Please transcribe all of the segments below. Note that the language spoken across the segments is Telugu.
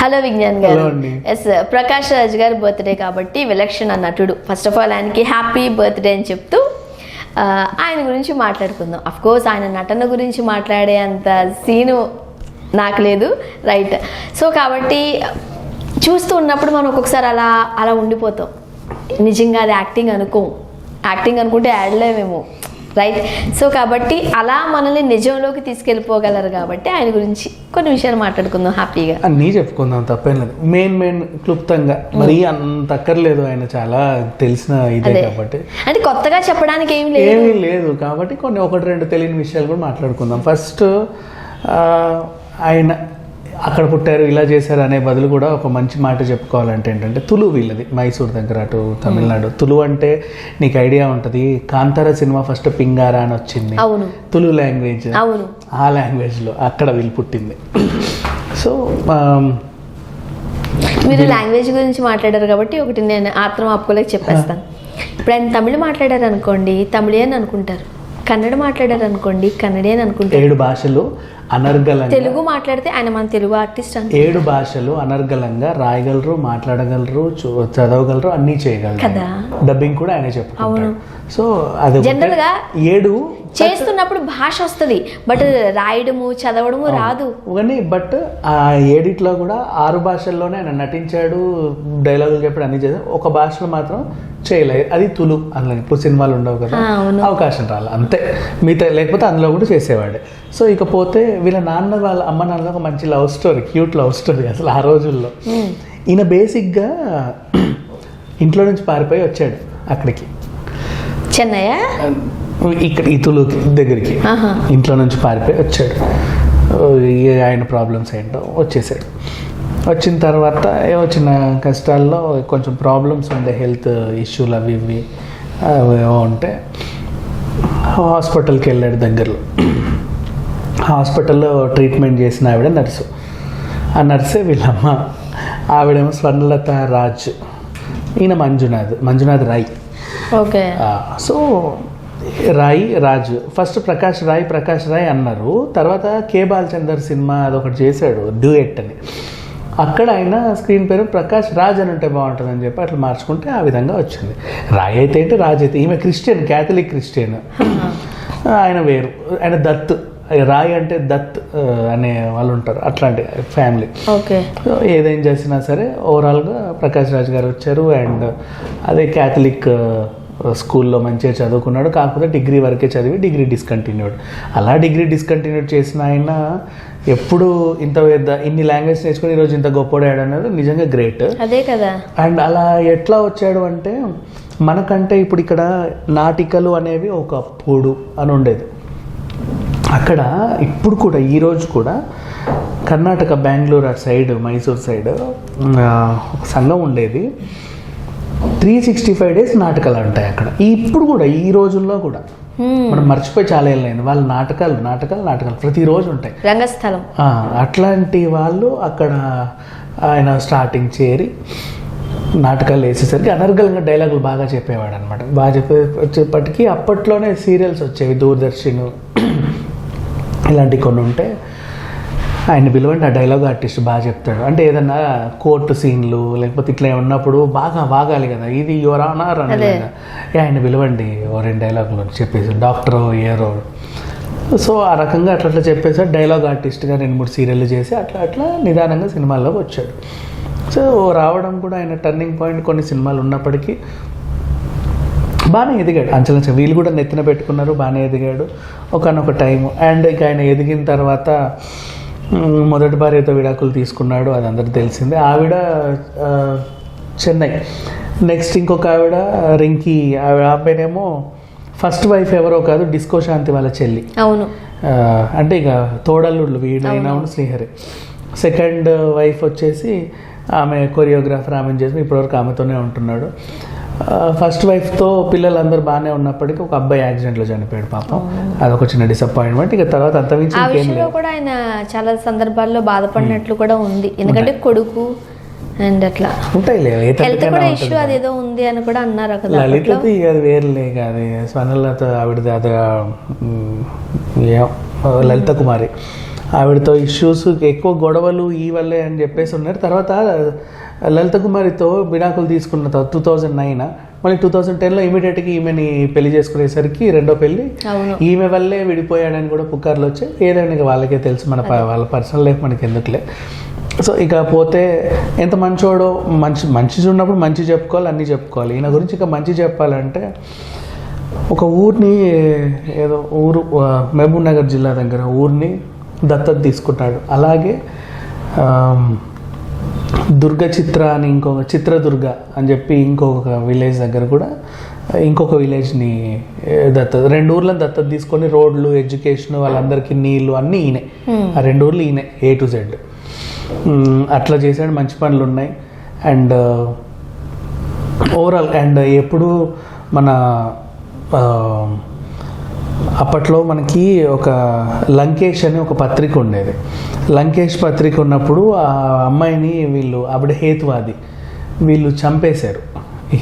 హలో విజ్ఞాన్ గారు. ఎస్, ప్రకాష్ రాజ్ గారి బర్త్డే కాబట్టి విలక్షణ నటుడు. ఫస్ట్ ఆఫ్ ఆల్ ఆయనకి హ్యాపీ బర్త్డే అని చెప్తూ ఆయన గురించి మాట్లాడుకుందాం. అఫ్ కోర్స్ ఆయన నటన గురించి మాట్లాడే అంత సీను నాకు లేదు, రైట్? సో కాబట్టి చూస్తూ ఉన్నప్పుడు మనం ఒక్కొక్కసారి అలా అలా ఉండిపోతాం. నిజంగా అది యాక్టింగ్ అనుకుంటే యాడ్లేమేమో, రైట్? సో కాబట్టి అలా మనల్ని నిజంలోకి తీసుకెళ్ళిపోగలరు కాబట్టి ఆయన గురించి కొన్ని విషయాలు మాట్లాడుకుందాం హ్యాపీగా. అన్నీ చెప్పుకుందాం, తప్పేం లేదు. మెయిన్ క్లుప్తంగా మరీ అంత అక్కర్లేదు, ఆయన చాలా తెలిసిన ఇదే కాబట్టి. అంటే కొత్తగా చెప్పడానికి ఏమీ లేదు కాబట్టి కొన్ని ఒకటి రెండు తెలియని విషయాలు కూడా మాట్లాడుకుందాం. ఫస్ట్ ఆయన అక్కడ పుట్టారు, ఇలా చేశారు అనే బదులు కూడా ఒక మంచి మాట చెప్పుకోవాలంటే ఏంటంటే, తులు వీళ్ళది, మైసూర్ దగ్గర అటు తమిళనాడు. తులు అంటే నీకు ఐడియా ఉంటుంది, కాంతార సినిమా ఫస్ట్ పింగారా అని వచ్చింది, తులు లాంగ్వేజ్, ఆ లాంగ్వేజ్లో అక్కడ వీళ్ళు పుట్టింది. సో మీరు లాంగ్వేజ్ గురించి మాట్లాడారు కాబట్టి ఒకటి నేను ఆత్రం ఆపుకోలేక చెప్పేస్తాను. ఇప్పుడు ఆయన తమిళ మాట్లాడారు అనుకోండి, తమిళియన్ అనుకుంటారు. కన్నడ మాట్లాడారు అనుకోండి, కన్నడియన్ అనుకుంటారు. 7 భాషలు అనర్గళంగా, తెలుగు మాట్లాడితే ఆయన మన తెలుగు ఆర్టిస్ట్ అంటే 7 భాషలు అనర్గళంగా రాయగలరు, మాట్లాడగలరు, చదవగలరు, అన్నీ చేయగలరు కదా. డబ్బింగ్ కూడా ఆయనే చెప్పుకుంటారు. సో అది జనరల్ గా 7 చేస్తున్నప్పుడు భాష వస్తుంది, బట్ రాయడము చదవడము రాదు. కానీ బట్ ఆ 7 కూడా 6 భాషల్లోనే ఆయన నటించాడు, డైలాగులు చెప్పాడు, అన్ని చేశాడు. ఒక భాషలో మాత్రం చేయలేదు, అది తులు. అందులో ఇప్పుడు సినిమాలు ఉండవు కదా, అవకాశం రాలి అంతే. మిగతా లేకపోతే అందులో కూడా చేసేవాడే. సో ఇకపోతే వీళ్ళ నాన్న వాళ్ళ అమ్మ నాన్న ఒక మంచి love story, cute love story అసలు ఆ రోజుల్లో. ఈయన బేసిక్గా ఇంట్లో నుంచి పారిపోయి వచ్చాడు అక్కడికి, చెన్నై ఇక్కడ ఈ తులు దగ్గరికి ఇంట్లో నుంచి పారిపోయి వచ్చాడు. ఆయన ప్రాబ్లమ్స్ ఏంటో వచ్చేసాడు. వచ్చిన తర్వాత ఏవో చిన్న కష్టాల్లో కొంచెం ప్రాబ్లమ్స్ ఉండే, హెల్త్ ఇష్యూలు అవి ఇవి ఏవో ఉంటే హాస్పిటల్కి వెళ్ళాడు దగ్గరలో. హాస్పిటల్లో ట్రీట్మెంట్ చేసిన ఆవిడ నర్సు. ఆ నర్సే వీళ్ళమ్మ. ఆవిడేమో స్వర్ణలత రాజ్, ఈయన Manjunath Rai. Okay. So Raj first Prakash Rai అన్నారు. తర్వాత కే బాలచందర్ సినిమా అదొకటి చేశాడు, డ్యూయెట్ అని. అక్కడ ఆయన స్క్రీన్ పేరు ప్రకాష్ రాజ్ అని ఉంటే బాగుంటుందని చెప్పి అట్లా మార్చుకుంటే ఆ విధంగా వచ్చింది. రాయ్ అయితే ఏంటి, రాజ్ అయితే. ఈమె క్రిస్టియన్, క్యాథలిక్ క్రిస్టియన్. ఆయన వేరు, ఆయన దత్. రాయ్ అంటే దత్ అనే వాళ్ళు ఉంటారు, అట్లాంటి ఫ్యామిలీ. ఓకే. ఏదేం చేసినా సరే ఓవరాల్గా ప్రకాష్ రాజ్ గారు వచ్చారు. అండ్ అదే క్యాథలిక్ స్కూల్లో మంచిగా చదువుకున్నాడు, కాకపోతే డిగ్రీ వరకే చదివి డిగ్రీ డిస్కంటిన్యూడ్. అలా డిగ్రీ డిస్కంటిన్యూడ్ చేసిన ఆయన ఎప్పుడు ఇన్ని లాంగ్వేజ్ నేర్చుకుని ఈరోజు ఇంత గొప్పడాడు అనేది నిజంగా గ్రేట్. అదే కదా. అండ్ అలా ఎట్లా వచ్చాడు అంటే, మనకంటే ఇప్పుడు ఇక్కడ నాటికలు అనేవి ఒక పొడు అని ఉండేది. అక్కడ ఇప్పుడు కూడా ఈరోజు కూడా కర్ణాటక, బెంగళూరు ఆ సైడ్, మైసూర్ సైడ్ ఒక సంఘం ఉండేది. 365 days నాటకాలు ఉంటాయి అక్కడ. ఇప్పుడు కూడా ఈ రోజుల్లో కూడా మనం మర్చిపోయి చాలా ఏళ్ళైంది. వాళ్ళ నాటకాలు ప్రతిరోజు ఉంటాయి, రంగస్థలం. అట్లాంటి వాళ్ళు అక్కడ ఆయన స్టార్టింగ్ చేరి నాటకాలు వేసేసరికి అనర్గళంగా డైలాగులు బాగా చెప్పేవాడు అనమాట. బాగా చెప్పేపటికి అప్పట్లోనే సీరియల్స్ వచ్చేవి, దూరదర్శన్ ఇలాంటివి కొన్ని ఉంటే ఆయన పిలవండి, ఆ డైలాగ్ ఆర్టిస్ట్ బాగా చెప్తాడు. అంటే ఏదన్నా కోర్టు సీన్లు లేకపోతే ఇట్లా ఉన్నప్పుడు బాగా వాగాలి కదా, ఇది యువర్ ఆనర్ అనేది. ఆయన పిలవండి, 2 డైలాగులు చెప్పేసి, డాక్టర్ ఏరో. సో ఆ రకంగా అట్లా చెప్పేసి డైలాగ్ ఆర్టిస్ట్గా 2-3 సీరియళ్ళు చేసి అట్లా నిదానంగా సినిమాల్లోకి వచ్చాడు. సో రావడం కూడా ఆయన టర్నింగ్ పాయింట్. కొన్ని సినిమాలు ఉన్నప్పటికీ బాగానే ఎదిగాడు, అంచనా వీళ్ళు కూడా నెత్తిన పెట్టుకున్నారు, బాగానే ఎదిగాడు ఒకనొక టైము. అండ్ ఇక ఆయన ఎదిగిన తర్వాత మొదటి భార్యతో విడాకులు తీసుకున్నాడు, అది అందరికీ తెలిసిందే. ఆవిడ చెన్నై. నెక్స్ట్ ఇంకొక ఆవిడ రింకీ, ఆమెనేమో ఫస్ట్ వైఫ్ ఎవరో కాదు, డిస్కో శాంతి వాళ్ళ చెల్లి. అవును. అంటే ఇక తోడల్లుళ్ళు వీడైనా శ్రీహరి. సెకండ్ వైఫ్ వచ్చేసి ఆమె కొరియోగ్రాఫర్, ఆమెను చేసి ఇప్పటివరకు ఆమెతోనే ఉంటున్నాడు. ఫస్ట్ వైఫ్తో పిల్లలందరూ బాగానే ఉన్నప్పటికీ ఒక అబ్బాయి యాక్సిడెంట్లో చనిపోయాడు పాపం. అదొక చిన్న డిసప్పాయింట్మెంట్. ఇక తర్వాత అంతమించి కూడా ఆయన చాలా సందర్భాల్లో బాధపడినట్లు కూడా ఉంది, ఎందుకంటే కొడుకు అండ్ అట్లా ఉంటాయి. హెల్త్ కూడా ఇష్యూ అదేదో ఉంది అని కూడా అన్నారు కదా. లలితది అది వేరులే, అది స్వర్ణలత ఆవిడది, అది లలిత కుమారి ఆవిడతో ఇష్యూస్ ఎక్కువ గొడవలు ఈ వల్లే అని చెప్పేసి ఉన్నారు. తర్వాత లలిత కుమారితో విడాకులు తీసుకున్న తర్వాత 2009 మళ్ళీ 2010లో ఇమీడియట్గా ఈమెని పెళ్లి చేసుకునేసరికి రెండో పెళ్లి ఈమె వల్లే విడిపోయాడని కూడా పుకార్లు వచ్చాయి. ఏదైనా ఇక వాళ్ళకే తెలుసు, వాళ్ళ పర్సనల్ లైఫ్ మనకి ఎందుకులే. సో ఇక పోతే ఎంత మంచోడో, మంచి ఉన్నప్పుడు మంచి చెప్పుకోవాలి, అన్నీ చెప్పుకోవాలి. ఈయన గురించి ఇక మంచి చెప్పాలంటే ఒక ఊరిని ఏదో ఊరు మహబూబ్ నగర్ జిల్లా దగ్గర ఊరిని దత్తత తీసుకుంటాడు. అలాగే దుర్గ చిత్ర అని ఇంకొక చిత్రదుర్గ అని చెప్పి ఇంకొక విలేజ్ దగ్గర కూడా ఇంకొక విలేజ్ని దత్తత, 2 ఊర్లను దత్తత తీసుకొని రోడ్లు, ఎడ్యుకేషన్, వాళ్ళందరికీ నీళ్ళు అన్నీ ఈయనే. ఆ 2 ఊర్లు ఈయనే A to Z. అట్లా చేశాడు, మంచి పనులు ఉన్నాయి. అండ్ ఓవరాల్ అండ్ ఎప్పుడు మన అప్పట్లో మనకి ఒక లంకేష్ అని ఒక పత్రిక ఉండేది. లంకేష్ పత్రిక ఉన్నప్పుడు ఆ అమ్మాయిని ఆవిడ హేతువాది, వీళ్ళు చంపేశారు,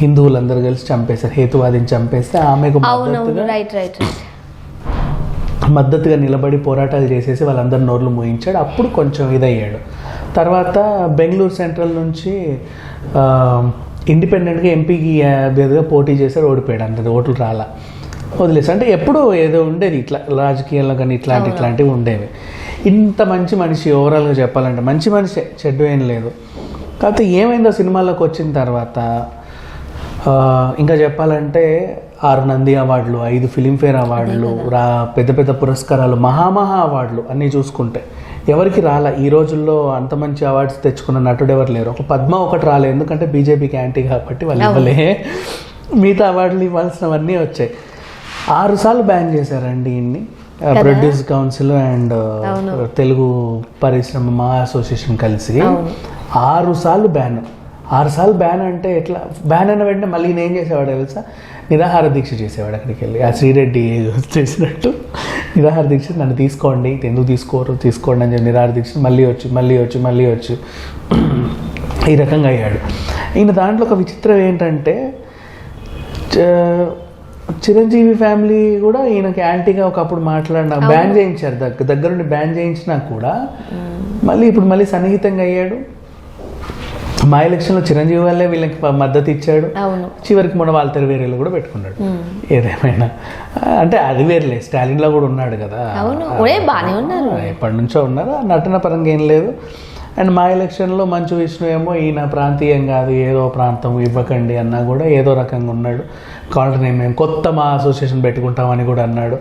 హిందువులందరూ కలిసి చంపేశారు. హేతువాదిని చంపేస్తే ఆమెకు మద్దతుగా నిలబడి పోరాటాలు చేసేసి వాళ్ళందరి నోర్లు మూయించాడు. అప్పుడు కొంచెం ఇదయ్యాడు. తర్వాత బెంగళూరు సెంట్రల్ నుంచి ఇండిపెండెంట్గా ఎంపీకి అభ్యర్థిగా పోటీ చేశాడు, ఓడిపోయాడు. అంటే ఓట్లు రాలా, వదిలేసి. అంటే ఎప్పుడూ ఏదో ఉండేది ఇట్లా రాజకీయాల్లో కానీ ఇట్లాంటివి ఉండేవి. ఇంత మంచి మనిషి, ఓవరాల్గా చెప్పాలంటే మంచి మనిషే, చెడ్డు ఏం లేదు. కాకపోతే ఏమైందో సినిమాల్లోకి వచ్చిన తర్వాత ఇంకా చెప్పాలంటే 6 నంది అవార్డులు, 5 ఫిలింఫేర్ అవార్డులు, పెద్ద పెద్ద పురస్కారాలు, మహామహా అవార్డులు అన్నీ చూసుకుంటే ఎవరికి రాలా. ఈ రోజుల్లో అంత మంచి అవార్డ్స్ తెచ్చుకున్న నటుడు ఎవరు లేరు. ఒక పద్మ ఒకటి రాలేదు, ఎందుకంటే బీజేపీకి యాంటీ కాబట్టి వాళ్ళు ఇవ్వలే. మిగతా అవార్డులు ఇవ్వాల్సినవన్నీ వచ్చాయి. 6 సార్లు బ్యాన్ చేశారండి ఇన్ని. ప్రొడ్యూస్ కౌన్సిల్ అండ్ తెలుగు పరిశ్రమ మా అసోసియేషన్ కలిసి 6 సార్లు బ్యాన్. 6 సార్లు బ్యాన్ అంటే ఎట్లా? బ్యాన్ అయిన వెంటనే మళ్ళీ నేను ఏం చేసేవాడు తెలుసా? నిరాహార దీక్ష చేసేవాడు. అక్కడికి వెళ్ళి ఆ శ్రీరెడ్డి చేసినట్టు నిరాహార దీక్ష, నన్ను తీసుకోండి, ఎందుకు తీసుకోండి అని చెప్పి నిరాహార దీక్ష మళ్ళీ వచ్చి ఈ రకంగా అయ్యాడు ఈయన. దాంట్లో ఒక విచిత్రం ఏంటంటే చిరంజీవి ఫ్యామిలీ కూడా ఈయనకి యాంటీగా ఒకప్పుడు మాట్లాడిన, బ్యాన్ చేయించారు, దగ్గరుండి బ్యాన్ చేయించినా కూడా మళ్ళీ సన్నిహితంగా అయ్యాడు. మా ఎలక్షన్లో చిరంజీవి వల్లే వీళ్ళకి మద్దతు ఇచ్చాడు. చివరికి మొన్న వాళ్ళ వేరేలో కూడా పెట్టుకున్నాడు. ఏదేమైనా అంటే అది వేరేలే, స్టాలిన్లో కూడా ఉన్నాడు కదా, ఎప్పటి నుంచో ఉన్నారు. నటన పరంగా ఏం లేదు. అండ్ మా ఎలక్షన్లో మంచు విష్ణు ఏమో ఈయన ప్రాంతీయం కాదు, ఏదో ప్రాంతం ఇవ్వకండి అన్నా కూడా ఏదో రకంగా ఉన్నాడు. కావాలంటే మేము కొత్త మా అసోసియేషన్ పెట్టుకుంటామని కూడా అన్నాడు.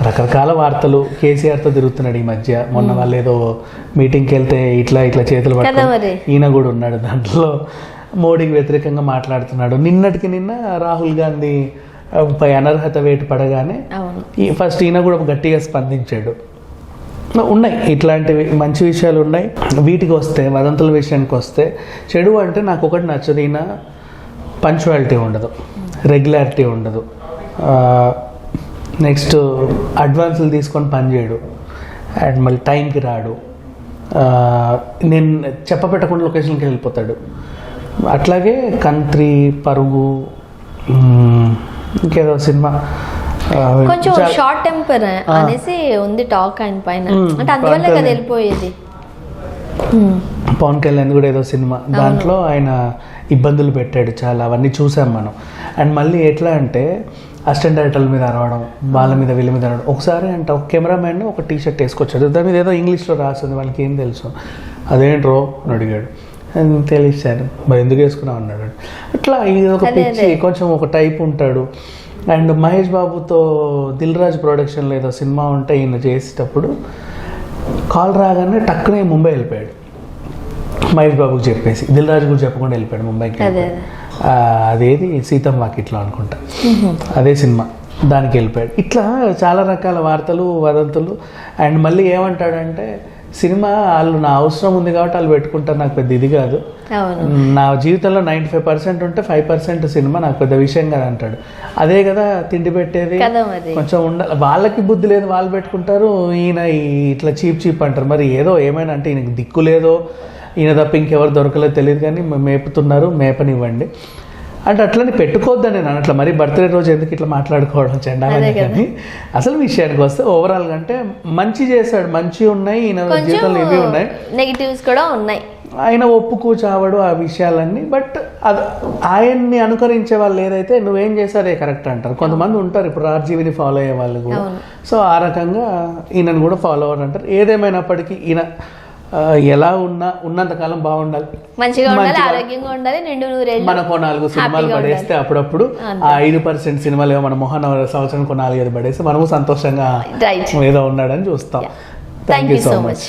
రకరకాల వార్తలు. కేసీఆర్తో తిరుగుతున్నాడు ఈ మధ్య. మొన్న వాళ్ళు ఏదో మీటింగ్కి వెళ్తే ఇట్లా చేతులు పట్టుకొని ఈయన కూడా ఉన్నాడు దాంట్లో. మోడీకి వ్యతిరేకంగా మాట్లాడుతున్నాడు. నిన్న రాహుల్ గాంధీ పై అనర్హత వేటు పడగానే ఫస్ట్ ఈయన కూడా గట్టిగా స్పందించాడు. ఉన్నాయి ఇట్లాంటివి మంచి విషయాలు ఉన్నాయి. వీటికి వస్తే, వదంతుల విషయానికి వస్తే, చెడు అంటే నాకు ఒకటి నచ్చదు. ఈయన పంచువాలిటీ ఉండదు, రెగ్యులారిటీ ఉండదు, నెక్స్ట్ అడ్వాన్సులు తీసుకొని పనిచేయడు, అండ్ మళ్ళీ టైంకి రాడు, నేను చెప్పపెట్టకుండా లొకేషన్కి వెళ్ళిపోతాడు. అట్లాగే కంట్రీ, పరుగు, ఇంకేదో సినిమా కొంచెం షార్ట్ టెంపర్ అనేసి ఉంది టాక్ ఆయన పైన. అంటే అందువల్ల కదా వెళ్ళిపోయేది. పవన్ కళ్యాణ్ కూడా ఏదో సినిమా, దాంట్లో ఆయన ఇబ్బందులు పెట్టాడు చాలా, అవన్నీ చూసాం మనం. అండ్ మళ్ళీ ఎట్లా అంటే అసిస్టెంట్ డైరెక్టర్ల మీద అరవడం, వాళ్ళ మీద వీళ్ళ మీద అరవడం. ఒకసారి అంటే ఒక కెమెరామెన్ ఒక టీషర్ట్ వేసుకొచ్చాడు, దాని మీద ఏదో ఇంగ్లీష్లో రాస్తుంది, వాళ్ళకి ఏం తెలుసు. అదేంట్రో అని అడిగాడు. తెలిసాను, మరి ఎందుకు వేసుకున్నావు అన్నాడు. అట్లా ఇది ఒక పిచ్చి, కొంచెం ఒక టైప్ ఉంటాడు. అండ్ మహేష్ బాబుతో దిల్ రాజు ప్రొడక్షన్లో ఏదో సినిమా ఉంటే ఈయన చేసేటప్పుడు కాల్ రాగానే టక్కునే ముంబై వెళ్ళిపోయాడు. మహేష్ బాబుకి చెప్పేసి దిల్ రాజు కూడా చెప్పకుండా వెళ్ళిపోయాడు ముంబైకి. అదేది సీతం వాకిట్లో అనుకుంటా, అదే సినిమా, దానికి వెళ్ళిపోయాడు. ఇట్లా చాలా రకాల వార్తలు, వదంతులు. అండ్ మళ్ళీ ఏమంటాడంటే సినిమా వాళ్ళు నా అవసరం ఉంది కాబట్టి వాళ్ళు పెట్టుకుంటారు, నాకు పెద్ద ఇది కాదు, నా జీవితంలో 95% ఉంటే 5% సినిమా నాకు పెద్ద విషయం కాదు అంటాడు. అదే కదా తిండి పెట్టేది, కొంచెం ఉండాలి. వాళ్ళకి బుద్ధి లేదు, వాళ్ళు పెట్టుకుంటారు. ఈయన ఇట్లా చీప్ అంటారు. మరి ఏదో ఏమైనా అంటే ఈయనకి దిక్కు లేదో, ఈయన తప్ప ఇంకెవరు దొరకలేదు తెలియదు, కానీ మేపుతున్నారు, మేపనివ్వండి. అంటే అట్లని పెట్టుకోవద్దని నేను అట్లా మరి బర్త్డే రోజు ఎందుకు ఇట్లా మాట్లాడుకోవడం చెండాలని కానీ అసలు విషయానికి వస్తే ఓవరాల్ గా అంటే మంచి చేశాడు, మంచి ఉన్నాయి ఈయన జీవితంలో ఇవి ఉన్నాయి, నెగిటివ్స్ కూడా ఉన్నాయి. ఆయన ఒప్పుకు చావడు ఆ విషయాలన్నీ. బట్ అది ఆయన్ని అనుకరించే వాళ్ళు ఏదైతే నువ్వేం చేశారే కరెక్ట్ అంటారు. కొంతమంది ఉంటారు ఇప్పుడు ఆర్జీవిని ఫాలో అయ్యే వాళ్ళు కూడా. సో ఆ రకంగా ఈయనను కూడా ఫాలో అవ్వడం అంటారు. ఏదేమైనప్పటికీ ఈయన ఎలా ఉన్నంతకాలం బాగుండాలి, మంచిగా ఉండాలి, ఆరోగ్యంగా ఉండాలి, నిండు నూరేళ్ళు. మనకు 4 సినిమాలు పడేస్తే అప్పుడప్పుడు ఆ 5% సినిమాలు ఏమో మన మొహన్ సంవత్సరానికి 4-5 పడేస్తే మనము సంతోషంగా ఏదో ఉన్నాడని చూస్తాం. Thank you so much.